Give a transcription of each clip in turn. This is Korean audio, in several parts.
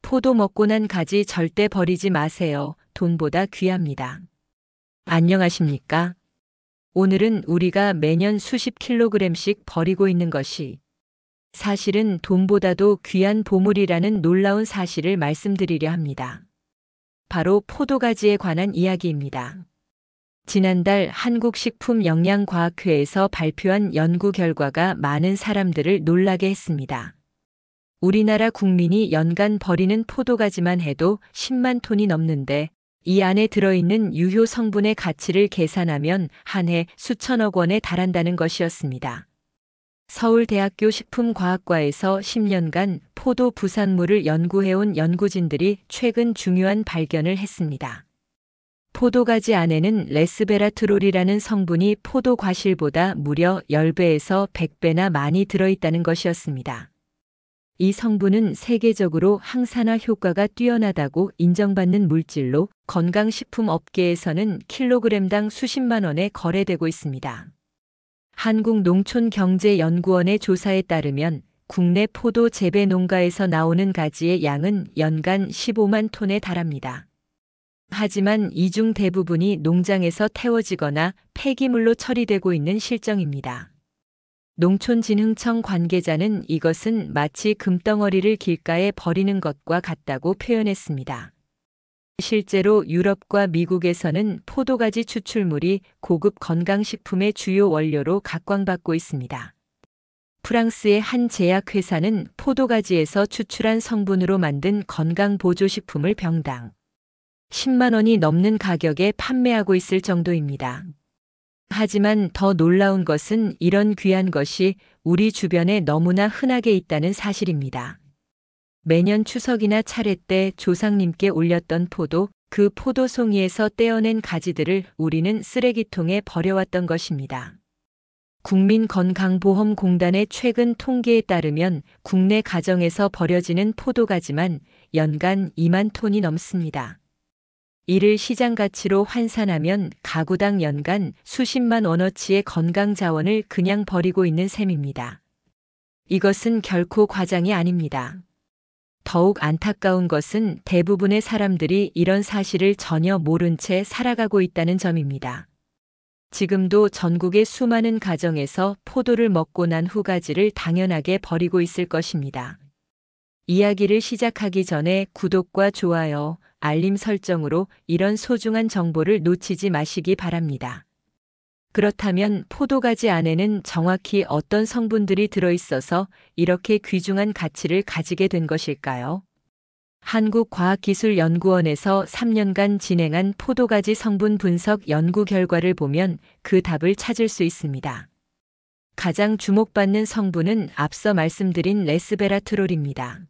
포도 먹고 난 가지 절대 버리지 마세요. 돈보다 귀합니다. 안녕하십니까? 오늘은 우리가 매년 수십 킬로그램씩 버리고 있는 것이 사실은 돈보다도 귀한 보물이라는 놀라운 사실을 말씀드리려 합니다. 바로 포도가지에 관한 이야기입니다. 지난달 한국식품영양과학회에서 발표한 연구 결과가 많은 사람들을 놀라게 했습니다. 우리나라 국민이 연간 버리는 포도가지만 해도 10만 톤이 넘는데 이 안에 들어있는 유효 성분의 가치를 계산하면 한 해 수천억 원에 달한다는 것이었습니다. 서울대학교 식품과학과에서 10년간 포도 부산물을 연구해온 연구진들이 최근 중요한 발견을 했습니다. 포도가지 안에는 레스베라트롤이라는 성분이 포도 과실보다 무려 10배에서 100배나 많이 들어있다는 것이었습니다. 이 성분은 세계적으로 항산화 효과가 뛰어나다고 인정받는 물질로 건강식품 업계에서는 킬로그램당 수십만 원에 거래되고 있습니다. 한국농촌경제연구원의 조사에 따르면 국내 포도 재배 농가에서 나오는 가지의 양은 연간 15만 톤에 달합니다. 하지만 이 중 대부분이 농장에서 태워지거나 폐기물로 처리되고 있는 실정입니다. 농촌진흥청 관계자는 이것은 마치 금덩어리를 길가에 버리는 것과 같다고 표현했습니다. 실제로 유럽과 미국에서는 포도가지 추출물이 고급 건강식품의 주요 원료로 각광받고 있습니다. 프랑스의 한 제약회사는 포도가지에서 추출한 성분으로 만든 건강보조식품을 병당 10만 원이 넘는 가격에 판매하고 있을 정도입니다. 하지만 더 놀라운 것은 이런 귀한 것이 우리 주변에 너무나 흔하게 있다는 사실입니다. 매년 추석이나 차례 때 조상님께 올렸던 포도, 그 포도송이에서 떼어낸 가지들을 우리는 쓰레기통에 버려왔던 것입니다. 국민건강보험공단의 최근 통계에 따르면 국내 가정에서 버려지는 포도가지만 연간 2만 톤이 넘습니다. 이를 시장 가치로 환산하면 가구당 연간 수십만 원어치의 건강 자원을 그냥 버리고 있는 셈입니다. 이것은 결코 과장이 아닙니다. 더욱 안타까운 것은 대부분의 사람들이 이런 사실을 전혀 모른 채 살아가고 있다는 점입니다. 지금도 전국의 수많은 가정에서 포도를 먹고 난 후 가지를 당연하게 버리고 있을 것입니다. 이야기를 시작하기 전에 구독과 좋아요, 알림 설정으로 이런 소중한 정보를 놓치지 마시기 바랍니다. 그렇다면 포도가지 안에는 정확히 어떤 성분들이 들어있어서 이렇게 귀중한 가치를 가지게 된 것일까요? 한국과학기술연구원에서 3년간 진행한 포도가지 성분 분석 연구 결과를 보면 그 답을 찾을 수 있습니다. 가장 주목받는 성분은 앞서 말씀드린 레스베라트롤입니다.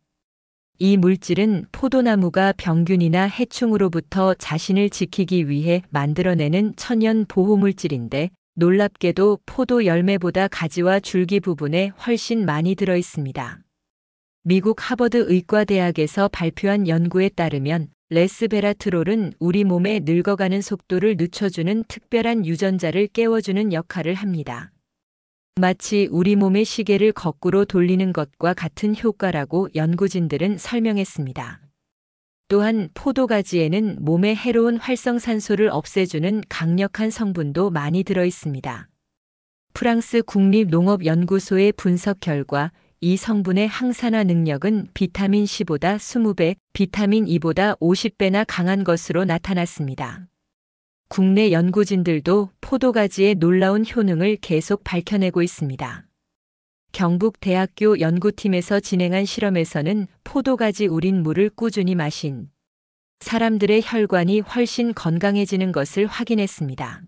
이 물질은 포도나무가 병균이나 해충으로부터 자신을 지키기 위해 만들어내는 천연 보호물질인데 놀랍게도 포도 열매보다 가지와 줄기 부분에 훨씬 많이 들어 있습니다. 미국 하버드 의과대학에서 발표한 연구에 따르면 레스베라트롤은 우리 몸의 늙어가는 속도를 늦춰주는 특별한 유전자를 깨워주는 역할을 합니다. 마치 우리 몸의 시계를 거꾸로 돌리는 것과 같은 효과라고 연구진들은 설명했습니다. 또한 포도가지에는 몸에 해로운 활성산소를 없애주는 강력한 성분도 많이 들어 있습니다. 프랑스 국립농업연구소의 분석 결과 이 성분의 항산화 능력은 비타민 C보다 20배, 비타민 E보다 50배나 강한 것으로 나타났습니다. 국내 연구진들도 포도가지의 놀라운 효능을 계속 밝혀내고 있습니다. 경북대학교 연구팀에서 진행한 실험에서는 포도가지 우린 물을 꾸준히 마신 사람들의 혈관이 훨씬 건강해지는 것을 확인했습니다.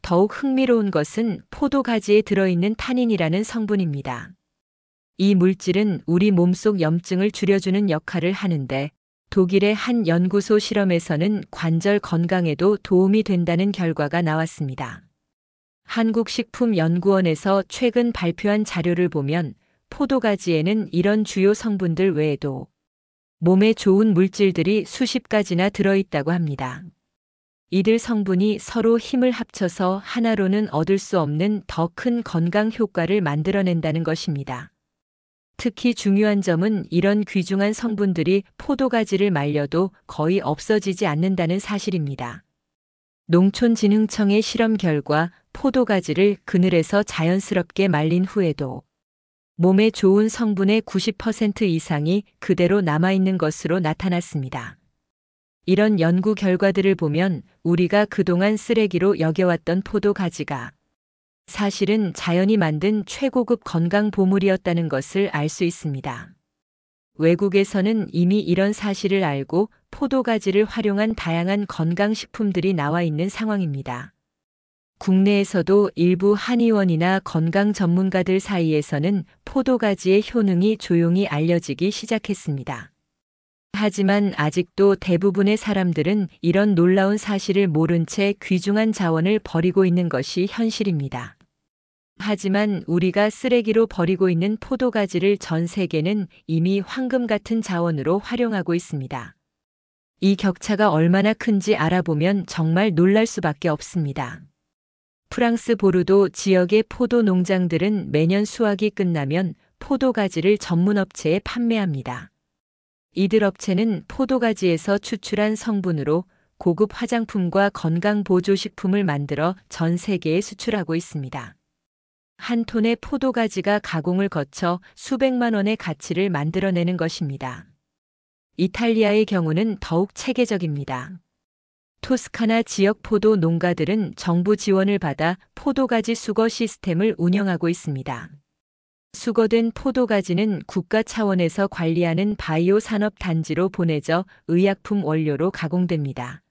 더욱 흥미로운 것은 포도가지에 들어있는 타닌이라는 성분입니다. 이 물질은 우리 몸속 염증을 줄여주는 역할을 하는데 독일의 한 연구소 실험에서는 관절 건강에도 도움이 된다는 결과가 나왔습니다. 한국식품연구원에서 최근 발표한 자료를 보면 포도가지에는 이런 주요 성분들 외에도 몸에 좋은 물질들이 수십 가지나 들어있다고 합니다. 이들 성분이 서로 힘을 합쳐서 하나로는 얻을 수 없는 더 큰 건강 효과를 만들어낸다는 것입니다. 특히 중요한 점은 이런 귀중한 성분들이 포도가지를 말려도 거의 없어지지 않는다는 사실입니다. 농촌진흥청의 실험 결과 포도가지를 그늘에서 자연스럽게 말린 후에도 몸에 좋은 성분의 90% 이상이 그대로 남아있는 것으로 나타났습니다. 이런 연구 결과들을 보면 우리가 그동안 쓰레기로 여겨왔던 포도가지가 사실은 자연이 만든 최고급 건강 보물이었다는 것을 알 수 있습니다. 외국에서는 이미 이런 사실을 알고 포도가지를 활용한 다양한 건강식품들이 나와 있는 상황입니다. 국내에서도 일부 한의원이나 건강 전문가들 사이에서는 포도가지의 효능이 조용히 알려지기 시작했습니다. 하지만 아직도 대부분의 사람들은 이런 놀라운 사실을 모른 채 귀중한 자원을 버리고 있는 것이 현실입니다. 하지만 우리가 쓰레기로 버리고 있는 포도가지를 전 세계는 이미 황금 같은 자원으로 활용하고 있습니다. 이 격차가 얼마나 큰지 알아보면 정말 놀랄 수밖에 없습니다. 프랑스 보르도 지역의 포도 농장들은 매년 수확이 끝나면 포도가지를 전문 업체에 판매합니다. 이들 업체는 포도가지에서 추출한 성분으로 고급 화장품과 건강보조식품을 만들어 전 세계에 수출하고 있습니다. 한 톤의 포도가지가 가공을 거쳐 수백만 원의 가치를 만들어내는 것입니다. 이탈리아의 경우는 더욱 체계적입니다. 토스카나 지역 포도 농가들은 정부 지원을 받아 포도가지 수거 시스템을 운영하고 있습니다. 수거된 포도가지는 국가 차원에서 관리하는 바이오 산업 단지로 보내져 의약품 원료로 가공됩니다.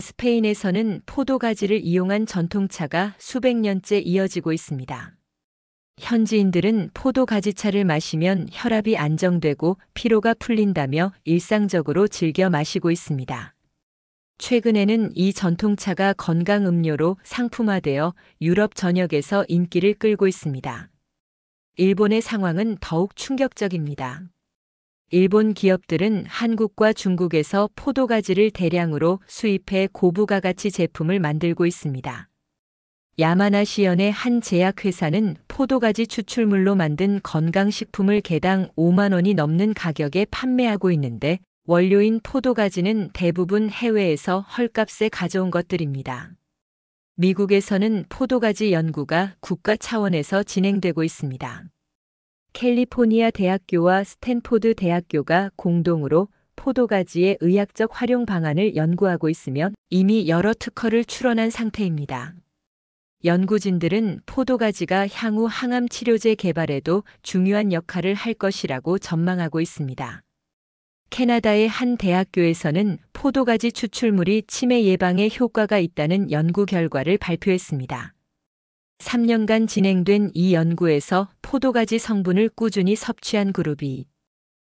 스페인에서는 포도가지를 이용한 전통차가 수백 년째 이어지고 있습니다. 현지인들은 포도가지차를 마시면 혈압이 안정되고 피로가 풀린다며 일상적으로 즐겨 마시고 있습니다. 최근에는 이 전통차가 건강음료로 상품화되어 유럽 전역에서 인기를 끌고 있습니다. 일본의 상황은 더욱 충격적입니다. 일본 기업들은 한국과 중국에서 포도가지를 대량으로 수입해 고부가 가치 제품을 만들고 있습니다. 야마나시현의 한 제약회사는 포도가지 추출물로 만든 건강식품을 개당 5만 원이 넘는 가격에 판매하고 있는데 원료인 포도가지는 대부분 해외에서 헐값에 가져온 것들입니다. 미국에서는 포도가지 연구가 국가 차원에서 진행되고 있습니다. 캘리포니아 대학교와 스탠포드 대학교가 공동으로 포도가지의 의학적 활용 방안을 연구하고 있으며 이미 여러 특허를 출원한 상태입니다. 연구진들은 포도가지가 향후 항암 치료제 개발에도 중요한 역할을 할 것이라고 전망하고 있습니다. 캐나다의 한 대학교에서는 포도가지 추출물이 치매 예방에 효과가 있다는 연구 결과를 발표했습니다. 3년간 진행된 이 연구에서 포도가지 성분을 꾸준히 섭취한 그룹이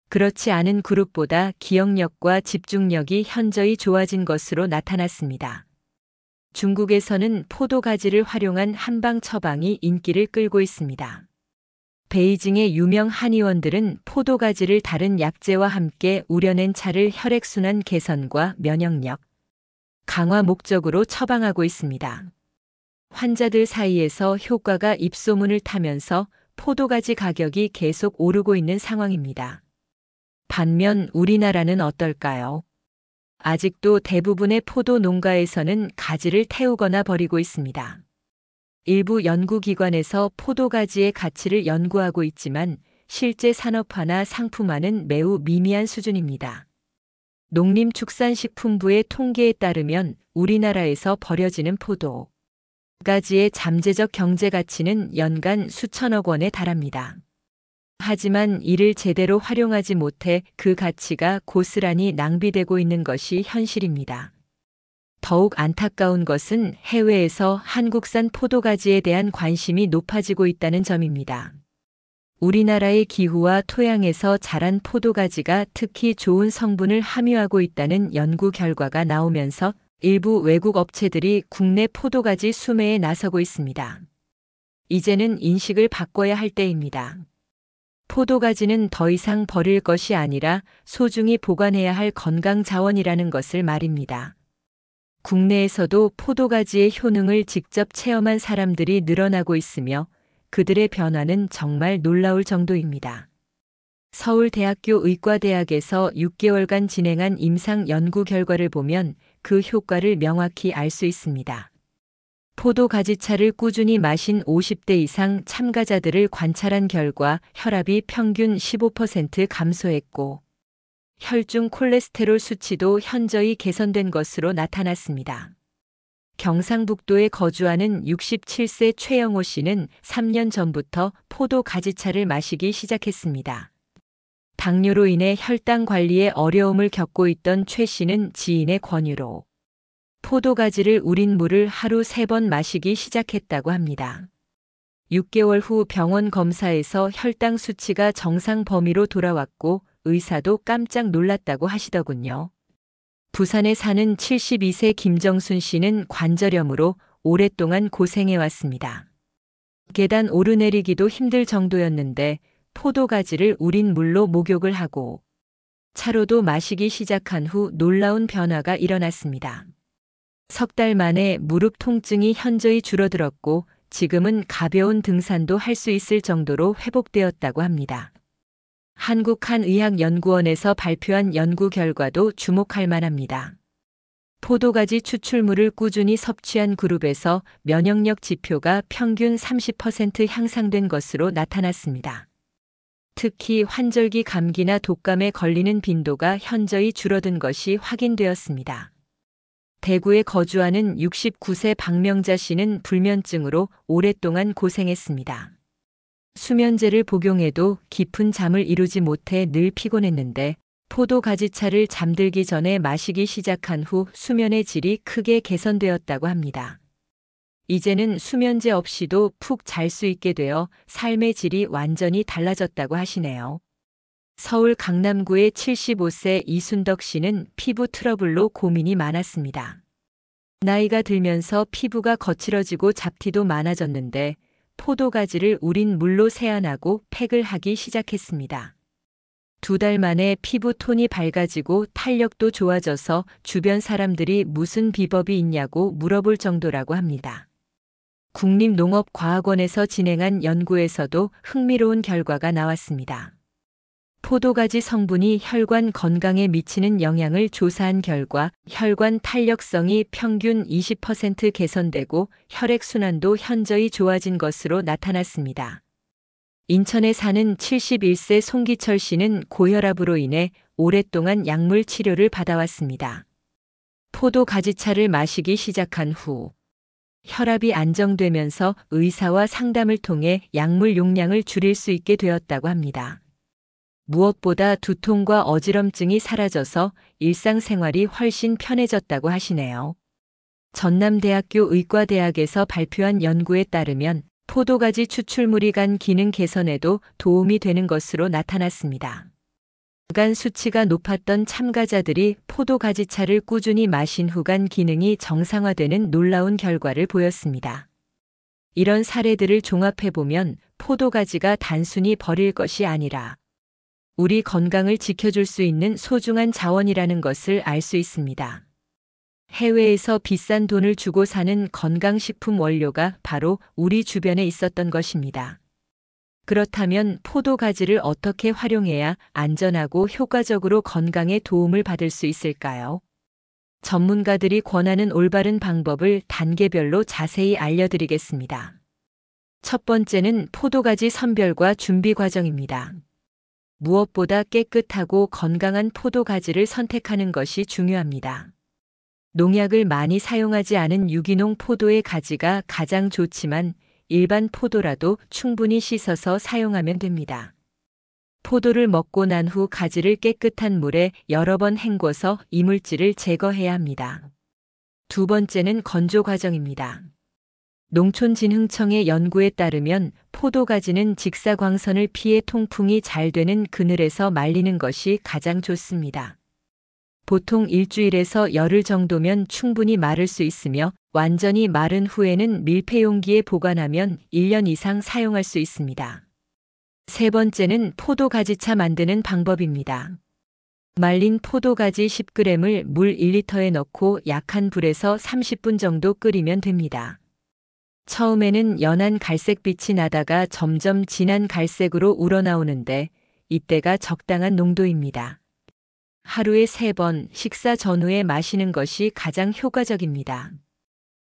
그렇지 않은 그룹보다 기억력과 집중력이 현저히 좋아진 것으로 나타났습니다. 중국에서는 포도가지를 활용한 한방 처방이 인기를 끌고 있습니다. 베이징의 유명 한의원들은 포도가지를 다른 약재와 함께 우려낸 차를 혈액순환 개선과 면역력 강화 목적으로 처방하고 있습니다. 환자들 사이에서 효과가 입소문을 타면서 포도가지 가격이 계속 오르고 있는 상황입니다. 반면 우리나라는 어떨까요? 아직도 대부분의 포도 농가에서는 가지를 태우거나 버리고 있습니다. 일부 연구기관에서 포도가지의 가치를 연구하고 있지만 실제 산업화나 상품화는 매우 미미한 수준입니다. 농림축산식품부의 통계에 따르면 우리나라에서 버려지는 포도가지의 잠재적 경제 가치는 연간 수천억 원에 달합니다. 하지만 이를 제대로 활용하지 못해 그 가치가 고스란히 낭비되고 있는 것이 현실입니다. 더욱 안타까운 것은 해외에서 한국산 포도가지에 대한 관심이 높아지고 있다는 점입니다. 우리나라의 기후와 토양에서 자란 포도가지가 특히 좋은 성분을 함유하고 있다는 연구 결과가 나오면서 일부 외국 업체들이 국내 포도가지 수매에 나서고 있습니다. 이제는 인식을 바꿔야 할 때입니다. 포도가지는 더 이상 버릴 것이 아니라 소중히 보관해야 할 건강 자원이라는 것을 말입니다. 국내에서도 포도가지의 효능을 직접 체험한 사람들이 늘어나고 있으며 그들의 변화는 정말 놀라울 정도입니다. 서울대학교 의과대학에서 6개월간 진행한 임상 연구 결과를 보면 그 효과를 명확히 알 수 있습니다. 포도 가지차를 꾸준히 마신 50대 이상 참가자들을 관찰한 결과 혈압이 평균 15% 감소했고 혈중 콜레스테롤 수치도 현저히 개선된 것으로 나타났습니다. 경상북도에 거주하는 67세 최영호 씨는 3년 전부터 포도 가지차를 마시기 시작했습니다. 당뇨로 인해 혈당 관리에 어려움을 겪고 있던 최 씨는 지인의 권유로 포도 가지를 우린 물을 하루 3번 마시기 시작했다고 합니다. 6개월 후 병원 검사에서 혈당 수치가 정상 범위로 돌아왔고 의사도 깜짝 놀랐다고 하시더군요. 부산에 사는 72세 김정순 씨는 관절염으로 오랫동안 고생해왔습니다. 계단 오르내리기도 힘들 정도였는데 포도 가지를 우린 물로 목욕을 하고 차로도 마시기 시작한 후 놀라운 변화가 일어났습니다. 석 달 만에 무릎 통증이 현저히 줄어들었고 지금은 가벼운 등산도 할 수 있을 정도로 회복되었다고 합니다. 한국한의학연구원에서 발표한 연구 결과도 주목할 만합니다. 포도가지 추출물을 꾸준히 섭취한 그룹에서 면역력 지표가 평균 30% 향상된 것으로 나타났습니다. 특히 환절기 감기나 독감에 걸리는 빈도가 현저히 줄어든 것이 확인되었습니다. 대구에 거주하는 69세 박명자 씨는 불면증으로 오랫동안 고생했습니다. 수면제를 복용해도 깊은 잠을 이루지 못해 늘 피곤했는데 포도 가지차를 잠들기 전에 마시기 시작한 후 수면의 질이 크게 개선되었다고 합니다. 이제는 수면제 없이도 푹 잘 수 있게 되어 삶의 질이 완전히 달라졌다고 하시네요. 서울 강남구의 75세 이순덕 씨는 피부 트러블로 고민이 많았습니다. 나이가 들면서 피부가 거칠어지고 잡티도 많아졌는데 포도가지를 우린 물로 세안하고 팩을 하기 시작했습니다. 2달 만에 피부 톤이 밝아지고 탄력도 좋아져서 주변 사람들이 무슨 비법이 있냐고 물어볼 정도라고 합니다. 국립농업과학원에서 진행한 연구에서도 흥미로운 결과가 나왔습니다. 포도가지 성분이 혈관 건강에 미치는 영향을 조사한 결과 혈관 탄력성이 평균 20% 개선되고 혈액순환도 현저히 좋아진 것으로 나타났습니다. 인천에 사는 71세 송기철 씨는 고혈압으로 인해 오랫동안 약물 치료를 받아왔습니다. 포도가지차를 마시기 시작한 후 혈압이 안정되면서 의사와 상담을 통해 약물 용량을 줄일 수 있게 되었다고 합니다. 무엇보다 두통과 어지럼증이 사라져서 일상생활이 훨씬 편해졌다고 하시네요. 전남대학교 의과대학에서 발표한 연구에 따르면 포도가지 추출물이 간 기능 개선에도 도움이 되는 것으로 나타났습니다. 간 수치가 높았던 참가자들이 포도가지차를 꾸준히 마신 후 간 기능이 정상화되는 놀라운 결과를 보였습니다. 이런 사례들을 종합해보면 포도가지가 단순히 버릴 것이 아니라 우리 건강을 지켜줄 수 있는 소중한 자원이라는 것을 알 수 있습니다. 해외에서 비싼 돈을 주고 사는 건강식품 원료가 바로 우리 주변에 있었던 것입니다. 그렇다면 포도가지를 어떻게 활용해야 안전하고 효과적으로 건강에 도움을 받을 수 있을까요? 전문가들이 권하는 올바른 방법을 단계별로 자세히 알려드리겠습니다. 첫 번째는 포도가지 선별과 준비 과정입니다. 무엇보다 깨끗하고 건강한 포도가지를 선택하는 것이 중요합니다. 농약을 많이 사용하지 않은 유기농 포도의 가지가 가장 좋지만 일반 포도라도 충분히 씻어서 사용하면 됩니다. 포도를 먹고 난 후 가지를 깨끗한 물에 여러 번 헹궈서 이물질을 제거해야 합니다. 두 번째는 건조 과정입니다. 농촌진흥청의 연구에 따르면 포도가지는 직사광선을 피해 통풍이 잘 되는 그늘에서 말리는 것이 가장 좋습니다. 보통 일주일에서 열흘 정도면 충분히 마를 수 있으며 완전히 마른 후에는 밀폐용기에 보관하면 1년 이상 사용할 수 있습니다. 세 번째는 포도가지차 만드는 방법입니다. 말린 포도가지 10g을 물 1리터에 넣고 약한 불에서 30분 정도 끓이면 됩니다. 처음에는 연한 갈색빛이 나다가 점점 진한 갈색으로 우러나오는데 이때가 적당한 농도입니다. 하루에 3번 식사 전후에 마시는 것이 가장 효과적입니다.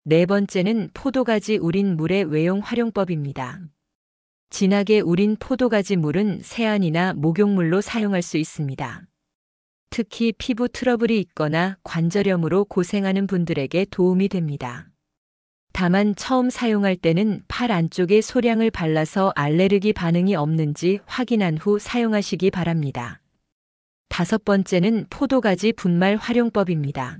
네 번째는 포도가지 우린 물의 외용 활용법입니다. 진하게 우린 포도가지 물은 세안이나 목욕물로 사용할 수 있습니다. 특히 피부 트러블이 있거나 관절염으로 고생하는 분들에게 도움이 됩니다. 다만 처음 사용할 때는 팔 안쪽에 소량을 발라서 알레르기 반응이 없는지 확인한 후 사용하시기 바랍니다. 다섯 번째는 포도가지 분말 활용법입니다.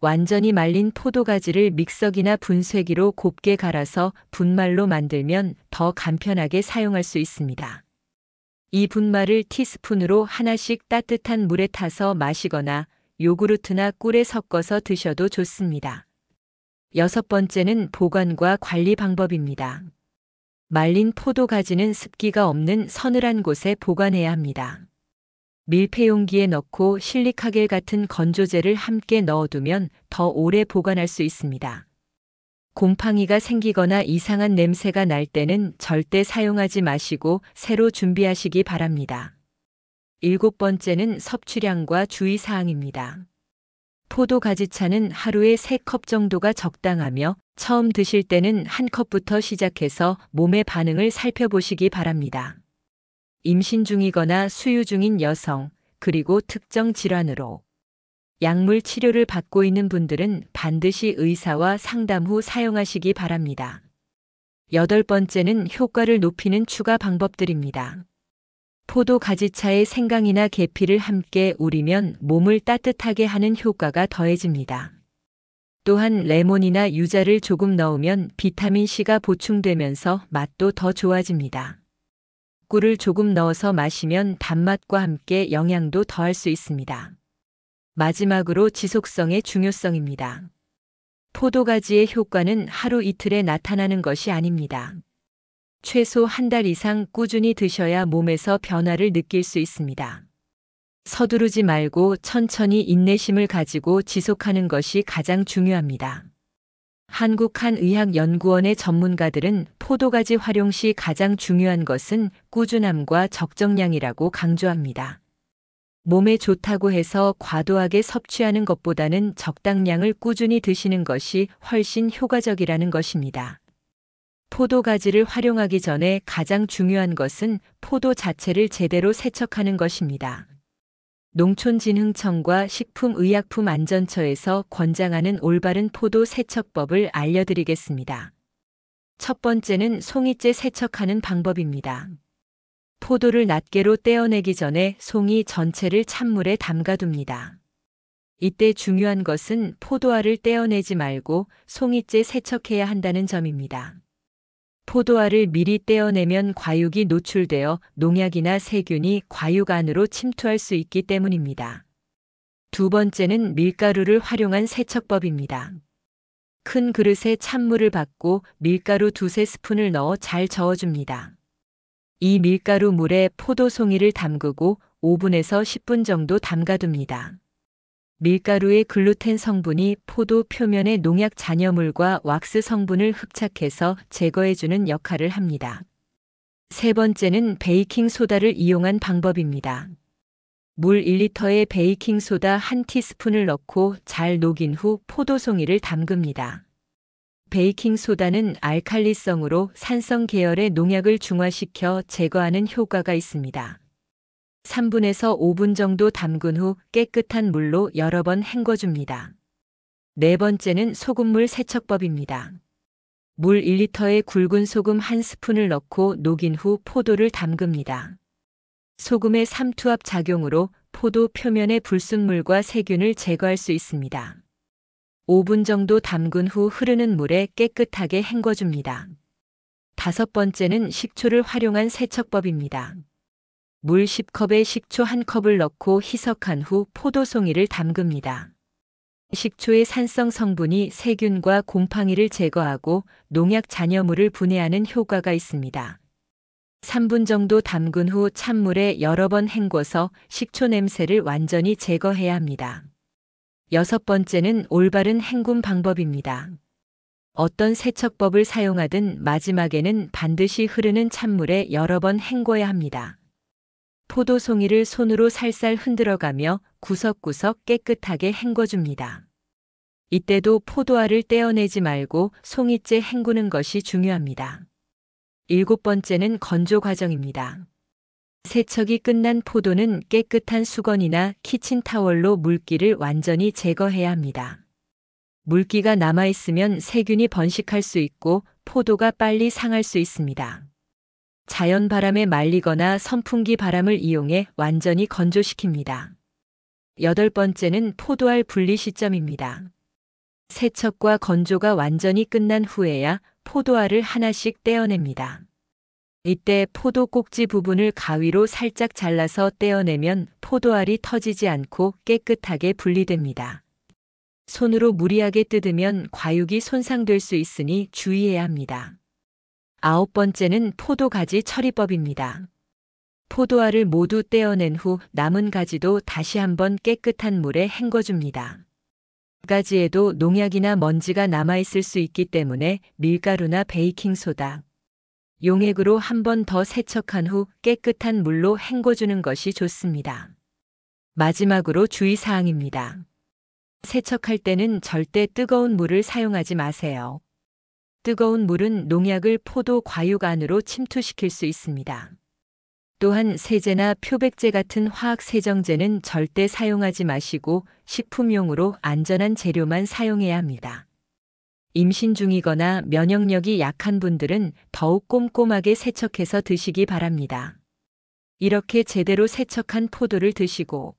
완전히 말린 포도가지를 믹서기나 분쇄기로 곱게 갈아서 분말로 만들면 더 간편하게 사용할 수 있습니다. 이 분말을 티스푼으로 하나씩 따뜻한 물에 타서 마시거나 요구르트나 꿀에 섞어서 드셔도 좋습니다. 여섯 번째는 보관과 관리 방법입니다. 말린 포도가지는 습기가 없는 서늘한 곳에 보관해야 합니다. 밀폐용기에 넣고 실리카겔 같은 건조제를 함께 넣어두면 더 오래 보관할 수 있습니다. 곰팡이가 생기거나 이상한 냄새가 날 때는 절대 사용하지 마시고 새로 준비하시기 바랍니다. 일곱 번째는 섭취량과 주의사항입니다. 포도가지차는 하루에 3컵 정도가 적당하며 처음 드실 때는 1컵부터 시작해서 몸의 반응을 살펴보시기 바랍니다. 임신 중이거나 수유 중인 여성, 그리고 특정 질환으로 약물 치료를 받고 있는 분들은 반드시 의사와 상담 후 사용하시기 바랍니다. 여덟 번째는 효과를 높이는 추가 방법들입니다. 포도 가지차에 생강이나 계피를 함께 우리면 몸을 따뜻하게 하는 효과가 더해집니다. 또한 레몬이나 유자를 조금 넣으면 비타민C가 보충되면서 맛도 더 좋아집니다. 꿀을 조금 넣어서 마시면 단맛과 함께 영양도 더할 수 있습니다. 마지막으로 지속성의 중요성입니다. 포도가지의 효과는 하루 이틀에 나타나는 것이 아닙니다. 최소 1달 이상 꾸준히 드셔야 몸에서 변화를 느낄 수 있습니다. 서두르지 말고 천천히 인내심을 가지고 지속하는 것이 가장 중요합니다. 한국한의학연구원의 전문가들은 포도가지 활용 시 가장 중요한 것은 꾸준함과 적정량이라고 강조합니다. 몸에 좋다고 해서 과도하게 섭취하는 것보다는 적당량을 꾸준히 드시는 것이 훨씬 효과적이라는 것입니다. 포도가지를 활용하기 전에 가장 중요한 것은 포도 자체를 제대로 세척하는 것입니다. 농촌진흥청과 식품의약품안전처에서 권장하는 올바른 포도 세척법을 알려드리겠습니다. 첫 번째는 송이째 세척하는 방법입니다. 포도를 낱개로 떼어내기 전에 송이 전체를 찬물에 담가둡니다. 이때 중요한 것은 포도알을 떼어내지 말고 송이째 세척해야 한다는 점입니다. 포도알을 미리 떼어내면 과육이 노출되어 농약이나 세균이 과육 안으로 침투할 수 있기 때문입니다. 두 번째는 밀가루를 활용한 세척법입니다. 큰 그릇에 찬물을 받고 밀가루 2-3스푼을 넣어 잘 저어줍니다. 이 밀가루 물에 포도 송이를 담그고 5분에서 10분 정도 담가둡니다. 밀가루의 글루텐 성분이 포도 표면의 농약 잔여물과 왁스 성분을 흡착해서 제거해주는 역할을 합니다. 세 번째는 베이킹 소다를 이용한 방법입니다. 물 1리터에 베이킹 소다 1티스푼을 넣고 잘 녹인 후 포도 송이를 담급니다. 베이킹 소다는 알칼리성으로 산성 계열의 농약을 중화시켜 제거하는 효과가 있습니다. 3분에서 5분 정도 담근 후 깨끗한 물로 여러 번 헹궈줍니다. 네 번째는 소금물 세척법입니다. 물 1리터에 굵은 소금 1스푼을 넣고 녹인 후 포도를 담급니다. 소금의 삼투압 작용으로 포도 표면의 불순물과 세균을 제거할 수 있습니다. 5분 정도 담근 후 흐르는 물에 깨끗하게 헹궈줍니다. 다섯 번째는 식초를 활용한 세척법입니다. 물 10컵에 식초 1컵을 넣고 희석한 후 포도송이를 담급니다. 식초의 산성 성분이 세균과 곰팡이를 제거하고 농약 잔여물을 분해하는 효과가 있습니다. 3분 정도 담근 후 찬물에 여러 번 헹궈서 식초 냄새를 완전히 제거해야 합니다. 여섯 번째는 올바른 헹굼 방법입니다. 어떤 세척법을 사용하든 마지막에는 반드시 흐르는 찬물에 여러 번 헹궈야 합니다. 포도송이를 손으로 살살 흔들어가며 구석구석 깨끗하게 헹궈줍니다. 이때도 포도알을 떼어내지 말고 송이째 헹구는 것이 중요합니다. 7번째는 건조 과정입니다. 세척이 끝난 포도는 깨끗한 수건이나 키친타월로 물기를 완전히 제거해야 합니다. 물기가 남아있으면 세균이 번식할 수 있고 포도가 빨리 상할 수 있습니다. 자연 바람에 말리거나 선풍기 바람을 이용해 완전히 건조시킵니다. 8번째는 포도알 분리 시점입니다. 세척과 건조가 완전히 끝난 후에야 포도알을 하나씩 떼어냅니다. 이때 포도 꼭지 부분을 가위로 살짝 잘라서 떼어내면 포도알이 터지지 않고 깨끗하게 분리됩니다. 손으로 무리하게 뜯으면 과육이 손상될 수 있으니 주의해야 합니다. 9번째는 포도 가지 처리법입니다. 포도알을 모두 떼어낸 후 남은 가지도 다시 한번 깨끗한 물에 헹궈줍니다. 가지에도 농약이나 먼지가 남아있을 수 있기 때문에 밀가루나 베이킹소다, 용액으로 한 번 더 세척한 후 깨끗한 물로 헹궈주는 것이 좋습니다. 마지막으로 주의사항입니다. 세척할 때는 절대 뜨거운 물을 사용하지 마세요. 뜨거운 물은 농약을 포도 과육 안으로 침투시킬 수 있습니다. 또한 세제나 표백제 같은 화학 세정제는 절대 사용하지 마시고 식품용으로 안전한 재료만 사용해야 합니다. 임신 중이거나 면역력이 약한 분들은 더욱 꼼꼼하게 세척해서 드시기 바랍니다. 이렇게 제대로 세척한 포도를 드시고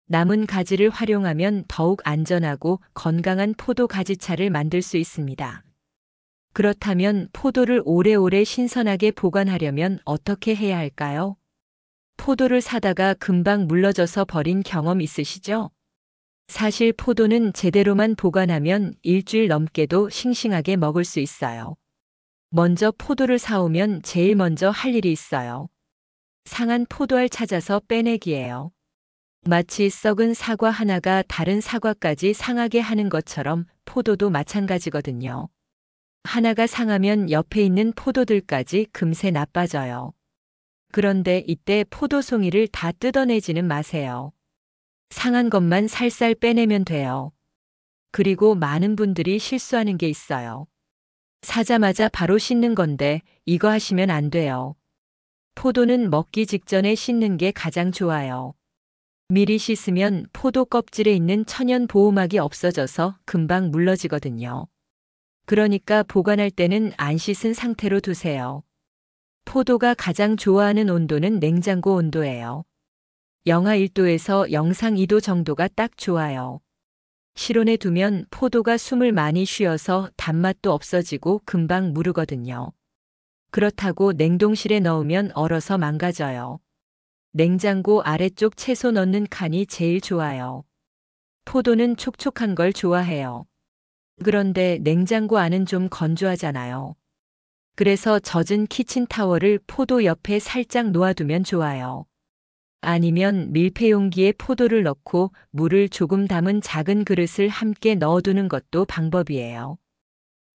남은 가지를 활용하면 더욱 안전하고 건강한 포도 가지차를 만들 수 있습니다. 그렇다면 포도를 오래오래 신선하게 보관하려면 어떻게 해야 할까요? 포도를 사다가 금방 물러져서 버린 경험 있으시죠? 사실 포도는 제대로만 보관하면 일주일 넘게도 싱싱하게 먹을 수 있어요. 먼저 포도를 사오면 제일 먼저 할 일이 있어요. 상한 포도알 찾아서 빼내기예요. 마치 썩은 사과 하나가 다른 사과까지 상하게 하는 것처럼 포도도 마찬가지거든요. 하나가 상하면 옆에 있는 포도들까지 금세 나빠져요. 그런데 이때 포도송이를 다 뜯어내지는 마세요. 상한 것만 살살 빼내면 돼요. 그리고 많은 분들이 실수하는 게 있어요. 사자마자 바로 씻는 건데 이거 하시면 안 돼요. 포도는 먹기 직전에 씻는 게 가장 좋아요. 미리 씻으면 포도 껍질에 있는 천연 보호막이 없어져서 금방 물러지거든요. 그러니까 보관할 때는 안 씻은 상태로 두세요. 포도가 가장 좋아하는 온도는 냉장고 온도예요. 영하 1도에서 영상 2도 정도가 딱 좋아요. 실온에 두면 포도가 숨을 많이 쉬어서 단맛도 없어지고 금방 무르거든요. 그렇다고 냉동실에 넣으면 얼어서 망가져요. 냉장고 아래쪽 채소 넣는 칸이 제일 좋아요. 포도는 촉촉한 걸 좋아해요. 그런데 냉장고 안은 좀 건조하잖아요. 그래서 젖은 키친타월을 포도 옆에 살짝 놓아두면 좋아요. 아니면 밀폐용기에 포도를 넣고 물을 조금 담은 작은 그릇을 함께 넣어두는 것도 방법이에요.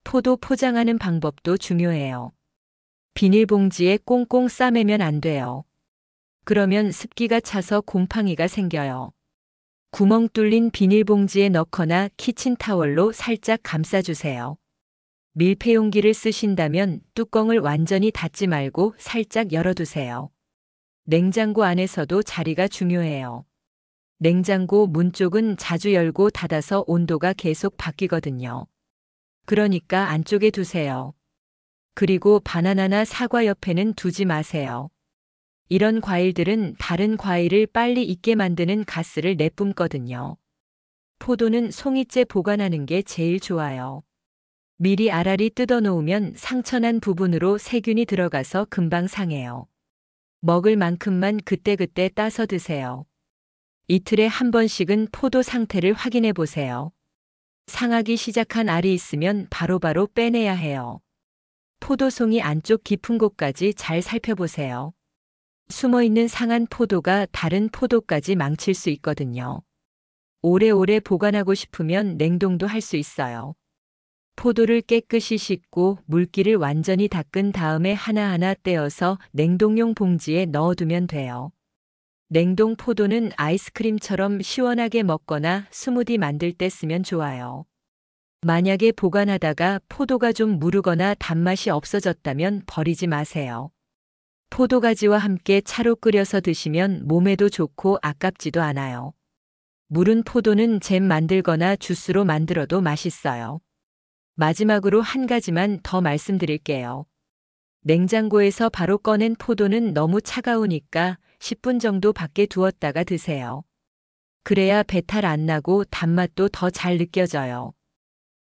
포도 포장하는 방법도 중요해요. 비닐봉지에 꽁꽁 싸매면 안 돼요. 그러면 습기가 차서 곰팡이가 생겨요. 구멍 뚫린 비닐봉지에 넣거나 키친타월로 살짝 감싸주세요. 밀폐용기를 쓰신다면 뚜껑을 완전히 닫지 말고 살짝 열어두세요. 냉장고 안에서도 자리가 중요해요. 냉장고 문 쪽은 자주 열고 닫아서 온도가 계속 바뀌거든요. 그러니까 안쪽에 두세요. 그리고 바나나나 사과 옆에는 두지 마세요. 이런 과일들은 다른 과일을 빨리 익게 만드는 가스를 내뿜거든요. 포도는 송이째 보관하는 게 제일 좋아요. 미리 알알이 뜯어놓으면 상처난 부분으로 세균이 들어가서 금방 상해요. 먹을 만큼만 그때그때 따서 드세요. 이틀에 한 번씩은 포도 상태를 확인해 보세요. 상하기 시작한 알이 있으면 바로바로 빼내야 해요. 포도송이 안쪽 깊은 곳까지 잘 살펴보세요. 숨어있는 상한 포도가 다른 포도까지 망칠 수 있거든요. 오래오래 보관하고 싶으면 냉동도 할 수 있어요. 포도를 깨끗이 씻고 물기를 완전히 닦은 다음에 하나하나 떼어서 냉동용 봉지에 넣어두면 돼요. 냉동 포도는 아이스크림처럼 시원하게 먹거나 스무디 만들 때 쓰면 좋아요. 만약에 보관하다가 포도가 좀 무르거나 단맛이 없어졌다면 버리지 마세요. 포도가지와 함께 차로 끓여서 드시면 몸에도 좋고 아깝지도 않아요. 무른 포도는 잼 만들거나 주스로 만들어도 맛있어요. 마지막으로 한 가지만 더 말씀드릴게요. 냉장고에서 바로 꺼낸 포도는 너무 차가우니까 10분 정도 밖에 두었다가 드세요. 그래야 배탈 안 나고 단맛도 더 잘 느껴져요.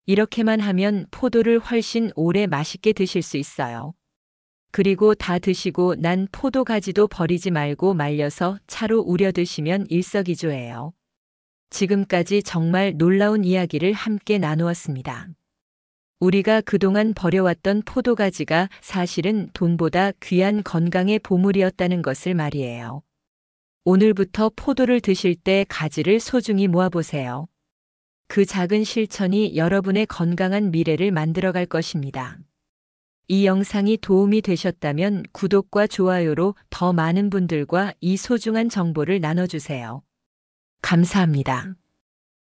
이렇게만 하면 포도를 훨씬 오래 맛있게 드실 수 있어요. 그리고 다 드시고 난 포도 가지도 버리지 말고 말려서 차로 우려 드시면 일석이조예요. 지금까지 정말 놀라운 이야기를 함께 나누었습니다. 우리가 그동안 버려왔던 포도 가지가 사실은 돈보다 귀한 건강의 보물이었다는 것을 말이에요. 오늘부터 포도를 드실 때 가지를 소중히 모아보세요. 그 작은 실천이 여러분의 건강한 미래를 만들어갈 것입니다. 이 영상이 도움이 되셨다면 구독과 좋아요로 더 많은 분들과 이 소중한 정보를 나눠주세요. 감사합니다.